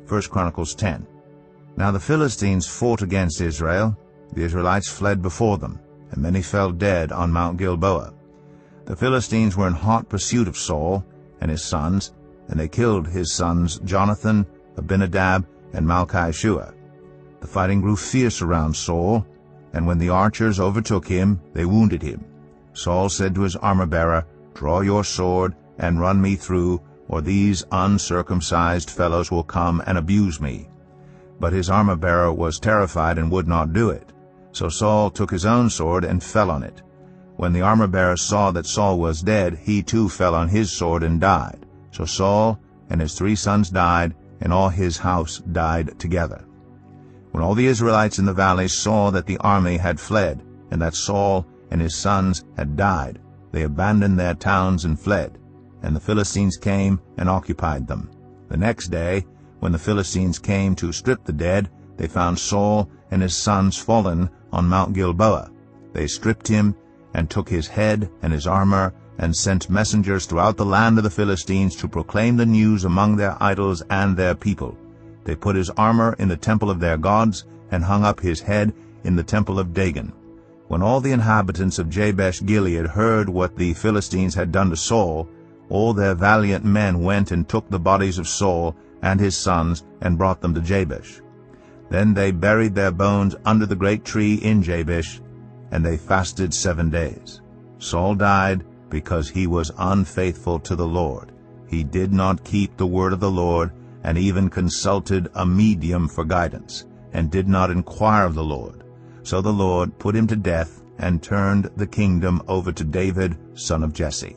1 Chronicles 10. Now the Philistines fought against Israel. The Israelites fled before them, and many fell dead on Mount Gilboa. The Philistines were in hot pursuit of Saul and his sons, and they killed his sons Jonathan, Abinadab, and Malchishua. The fighting grew fierce around Saul, and when the archers overtook him, they wounded him. Saul said to his armor-bearer, "Draw your sword and run me through, or these uncircumcised fellows will come and abuse me." But his armor-bearer was terrified and would not do it. So Saul took his own sword and fell on it. When the armor-bearer saw that Saul was dead, he too fell on his sword and died. So Saul and his 3 sons died, and all his house died together. When all the Israelites in the valley saw that the army had fled, and that Saul and his sons had died, they abandoned their towns and fled, and the Philistines came and occupied them. The next day, when the Philistines came to strip the dead, they found Saul and his sons fallen on Mount Gilboa. They stripped him and took his head and his armor, and sent messengers throughout the land of the Philistines to proclaim the news among their idols and their people. They put his armor in the temple of their gods, and hung up his head in the temple of Dagon. When all the inhabitants of Jabesh-Gilead heard what the Philistines had done to Saul, all their valiant men went and took the bodies of Saul and his sons and brought them to Jabesh. Then they buried their bones under the great tree in Jabesh, and they fasted 7 days. Saul died because he was unfaithful to the Lord. He did not keep the word of the Lord, and even consulted a medium for guidance, and did not inquire of the Lord. So the Lord put him to death, and turned the kingdom over to David, son of Jesse.